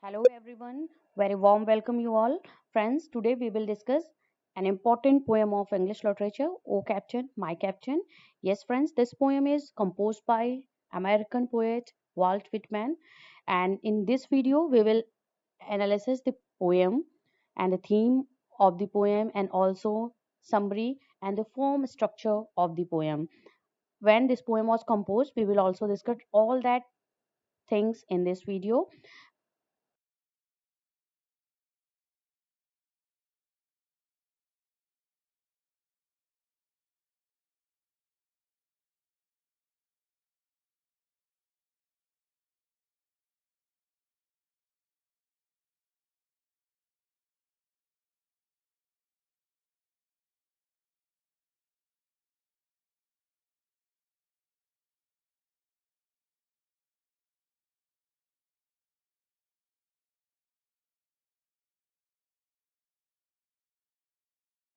Hello everyone, very warm welcome you all. Friends, today we will discuss an important poem of English literature, O Captain, My Captain. Yes friends, this poem is composed by American poet Walt Whitman, and in this video we will analyze the poem and the theme of the poem and also summary and the form structure of the poem. When this poem was composed, we will also discuss all that things in this video.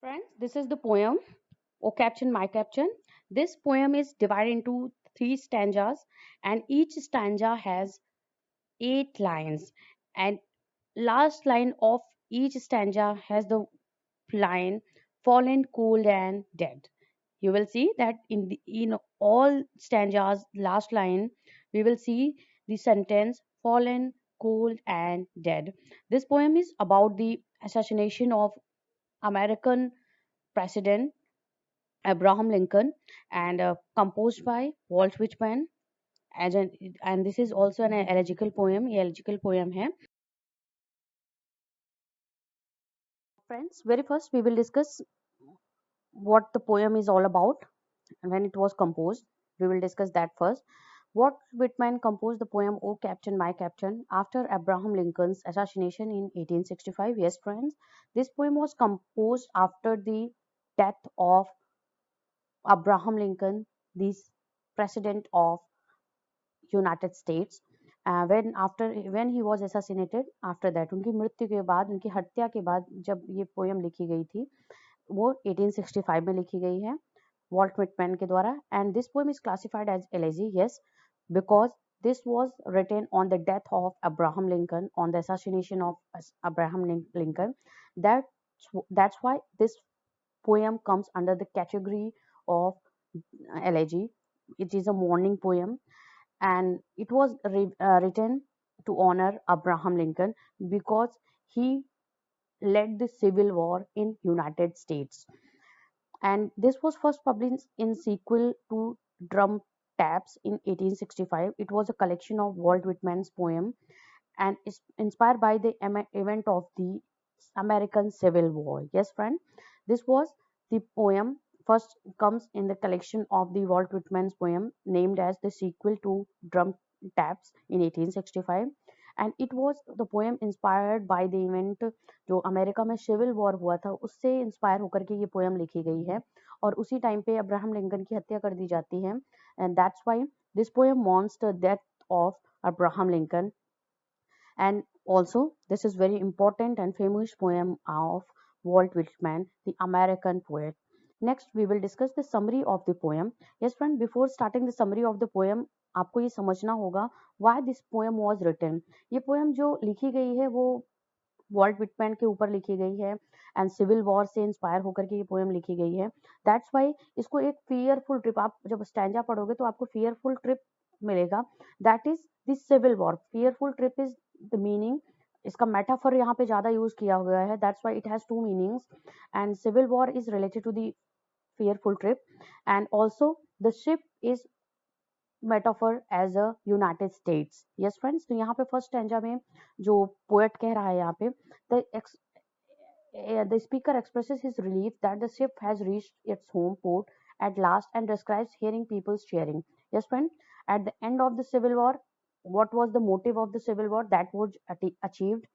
Friends, this is the poem, O Captain, My Captain. This poem is divided into three stanzas, and each stanza has 8 lines. And last line of each stanza has the line fallen cold and dead. You will see that in all stanzas last line we will see the sentence fallen cold and dead. This poem is about the assassination of American president Abraham Lincoln, and composed by Walt Whitman. As an, and this is also an elegical poem. ये elegical poem है. Friends, very first we will discuss what the poem is all about and when it was composed. We will discuss that first. Walt Whitman composed the poem "O Captain, My Captain" after Abraham Lincoln's assassination in 1865. Yes, friends, this poem was composed after the death of Abraham Lincoln, the president of United states when he was assassinated. After that, उनकी मृत्यु के बाद, उनकी हत्या के बाद जब ये पोयम लिखी गई थी, वो 1865 में लिखी गई है वॉल्ट विटमैन के द्वारा. And this poem is classified as elegy. Yes, because this was written on the death of Abraham Lincoln, on the assassination of Abraham Lincoln. That's why this poem comes under the category of elegy. It is a mourning poem, and it was written to honor Abraham Lincoln because he led the Civil War in United States. And this was first published in sequel to Drum Taps in 1865. It was a collection of Walt Whitman's poem and is inspired by the event of the American Civil War. Yes, friend, this was the poem first comes in the collection of the Walt Whitman's poem named as the sequel to Drum Taps in 1865. And it was the poem inspired by the event जो America में civil war हुआ था, उससे inspire होकर के ये poem लिखी गई है और उसी टाइम पे अब्राहम लिंकन की हत्या कर दी जाती है. And that's why this poem mourns the death of Abraham Lincoln. And also, this is very important and famous poem of Walt Whitman, the American poet. Next, we will discuss the summary of the poem. Yes, friend, before starting the summary of the poem, आपको ये समझना होगा why this poem was written. ये poem जो लिखी गई है वो वॉल्ट विटमैन के ऊपर लिखी गई है एंड सिविल वॉर से इंस्पायर होकर के ये पोएम लिखी गई है. दैट्स वाई इसको एक फियरफुल ट्रिप, आप जब स्टैंजा पढ़ोगे तो आपको फियरफुल ट्रिप मिलेगा. That is this civil war. Fearful trip is the meaning. इसका मेटाफर यहाँ पे ज्यादा यूज किया गया है. That's why it has two meanings and civil war is related to the fearful trip. And also the ship is metaphor as a United States. Yes friends, तो यहाँ पे फर्स्ट स्टैंजा में जो पोएट कह रहा है यहाँ पे, the speaker expresses his relief that the ship has reached its home port at last and describes hearing people cheering. Yes friend, at the end of the civil war, what was the motive of the civil war that was achieved?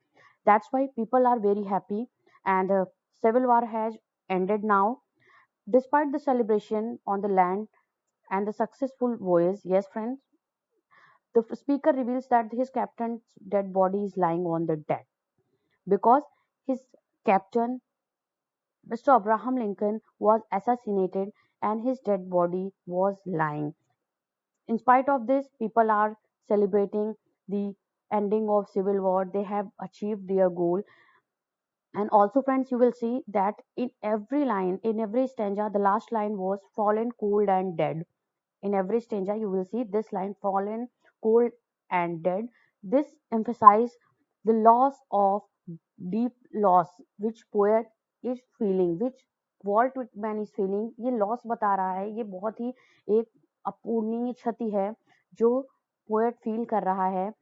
That's why people are very happy, and civil war has ended now. Despite the celebration on the land and the successful voyage, yes friends, the speaker reveals that his captain's dead body is lying on the deck because his captain, Mr. Abraham Lincoln, was assassinated and his dead body was lying. In spite of this, people are celebrating the ending of civil war, they have achieved their goal. And also, friends, you will see that in every line, in every stanza, the last line was fallen cold and dead. In every stanza, you will see this line, fallen cold and dead. This emphasizes the loss of deep loss which poet is feeling, which Walt Whitman is feeling, ये loss बता रहा है, ये बहुत ही एक अपूर्णीय क्षति है जो पोएट फील कर रहा है.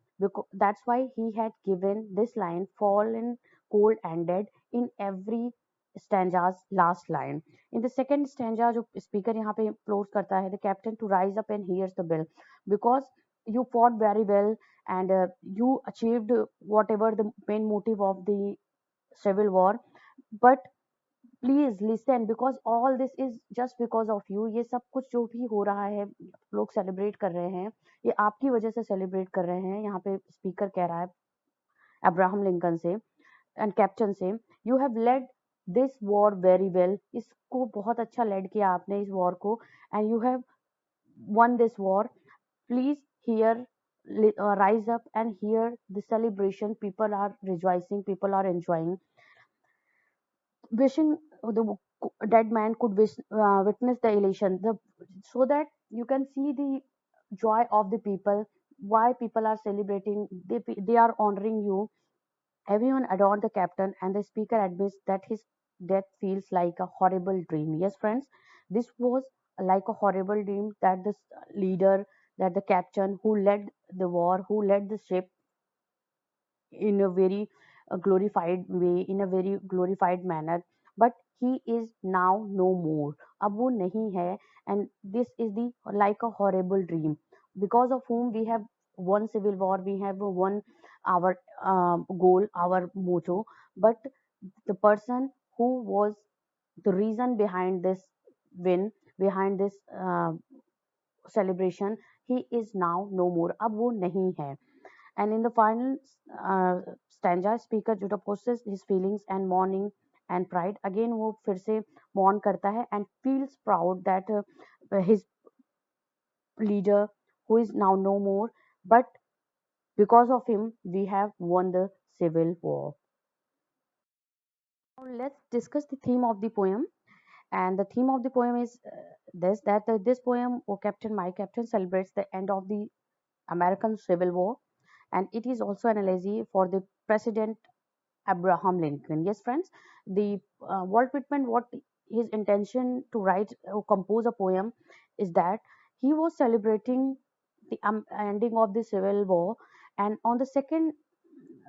That's why he had given this line, fallen cold and dead, in every stanza's last line. In the second stanza जो speaker यहाँ पे close करता है, the captain to rise up and hears the bell, because you fought very well and you achieved whatever the main motive of the civil war, but please listen because all this is just because of you. ये सब कुछ जो भी हो रहा है, लोग celebrate कर रहे हैं, ये आपकी वजह से सेलिब्रेट कर रहे हैं. यहाँ पे स्पीकर कह रहा है अब्राहम लिंकन से एंड कैप्टन से, you have led this were very well, इसको बहुत अच्छा लेड किया आपने इस वॉर को, and you have one this war. Please here rise up and hear the celebration. People are rejoicing, people are enjoying, wishing the dead man could witness the elation, so that you can see the joy of the people, why people are celebrating, they are honoring you. Everyone adored the captain, and the speaker admits that his death feels like a horrible dream. Yes, friends, this was like a horrible dream that the leader, that the captain who led the war, who led the ship in a very glorified way, in a very glorified manner, but he is now no more. अब वो नहीं है, and this is the like a horrible dream, because of whom we have won civil war, we have won our goal, our motto, but the person who was the reason behind this win, behind this celebration, he is now no more. अब वो नहीं है. And in the final stanza, speaker juxtaposes his feelings and mourning and pride. Again वो फिर से mourn करता है and feels proud that his leader, who is now no more, but because of him we have won the civil war. Now let's discuss the theme of the poem. And the theme of the poem is this, that this poem, O Captain, My Captain, celebrates the end of the American Civil War, and it is also an elegy for the President Abraham Lincoln. Yes, friends, the Walt Whitman, what his intention to write or compose a poem is that he was celebrating the ending of the Civil War, and on the second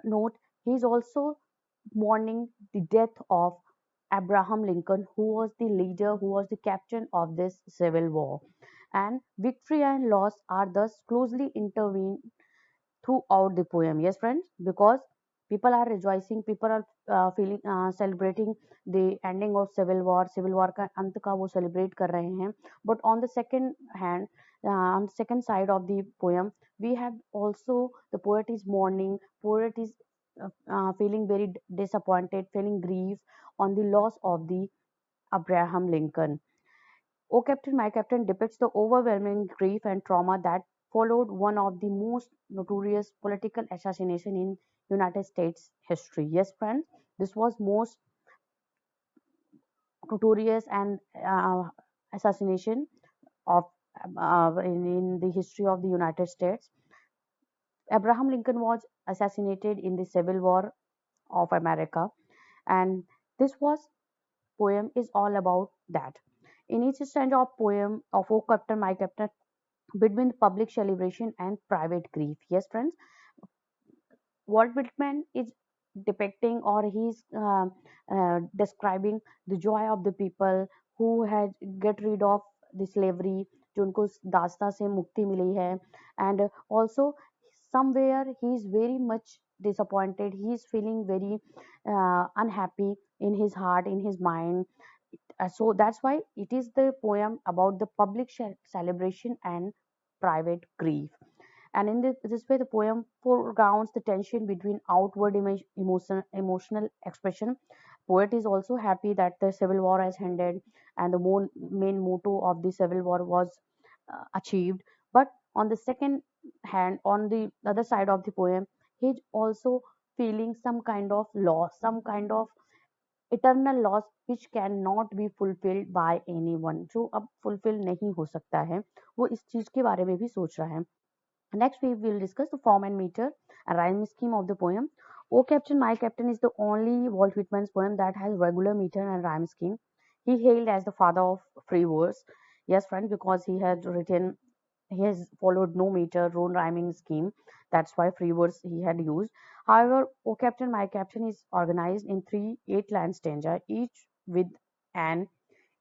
note, he is also mourning the death of Abraham Lincoln, who was the leader, who was the captain of this Civil War. And victory and loss are thus closely intertwined throughout the poem. Yes, friends, because people are rejoicing, people are feeling celebrating the ending of civil war का अंत का वो celebrate कर रहे हैं. But on the second hand, on the second side of the poem, we have also the poet is mourning, poet is feeling very disappointed, feeling grief on the loss of the Abraham Lincoln. O Captain, My Captain depicts the overwhelming grief and trauma that followed one of the most notorious political assassination in United States history. Yes, friends, this was most notorious and assassination of in the history of the United States. Abraham Lincoln was assassinated in the Civil War of America, and this was poem is all about that. In each stanza of poem of O Captain, My Captain, between public celebration and private grief. Yes, friends, Walt Whitman is depicting, or he's describing the joy of the people who had get rid of the slavery, जो उनको दास्ता से मुक्ति मिली है, and also somewhere he is very much disappointed, he is feeling very unhappy in his heart, in his mind. So that's why it is the poem about the public celebration and private grief. And in this way, the poem foregrounds the tension between outward emotional expression. Poet is also happy that the civil war has ended and the main motto of the civil war was achieved. But on the second hand, on the other side of the poem, he's also feeling some kind of loss, some kind of eternal loss which cannot be fulfilled by anyone, जो अब fulfill नहीं हो सकता है, वो इस चीज के बारे में भी सोच रहा है. Next, we will discuss the form and meter and rhyme scheme of the poem. O Captain, My Captain is the only Walt Whitman's poem that has regular meter and rhyme scheme. He hailed as the father of free verse. Yes, friend, because he has followed no meter, no rhyming scheme. That's why free verse he had used. However, O Captain, My Captain is organized in three 8 line stanza, each with an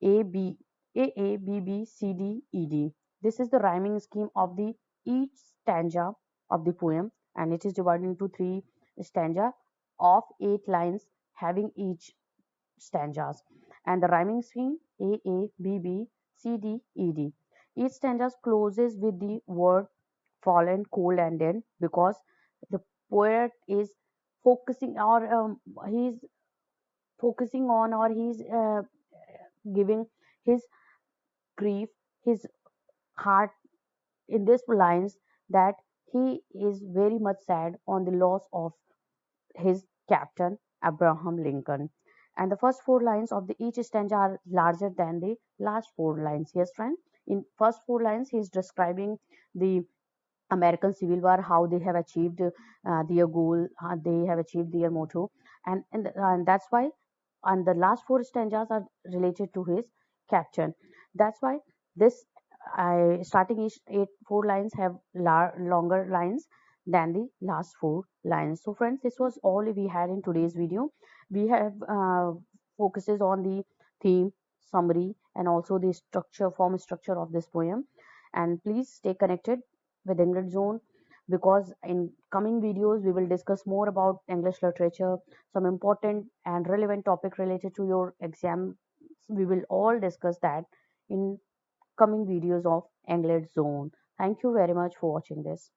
a B A B B C D E D. This is the rhyming scheme of the each stanza of the poem, and it is divided into three stanza of 8 lines having each stanzas, and the rhyming scheme A B B C D E D. Each stanza closes with the word fallen, cold, and dead because the poet is focusing or he's focusing on or he's giving his grief, his heart in these lines that he is very much sad on the loss of his captain Abraham Lincoln. And the first 4 lines of the each stanza are larger than the last 4 lines. Yes, friend. In first 4 lines, he is describing the American Civil War, how they have achieved their goal, how they have achieved their motto, and that's why. And the last 4 stanzas are related to his captain. That's why this starting each 4 lines have longer lines than the last 4 lines. So, friends, this was all we had in today's video. We have focuses on the theme, summary, and also the form structure of this poem. And please stay connected with English Zone because in coming videos we will discuss more about English literature, some important and relevant topic related to your exam. We will all discuss that in coming videos of English Zone. Thank you very much for watching this.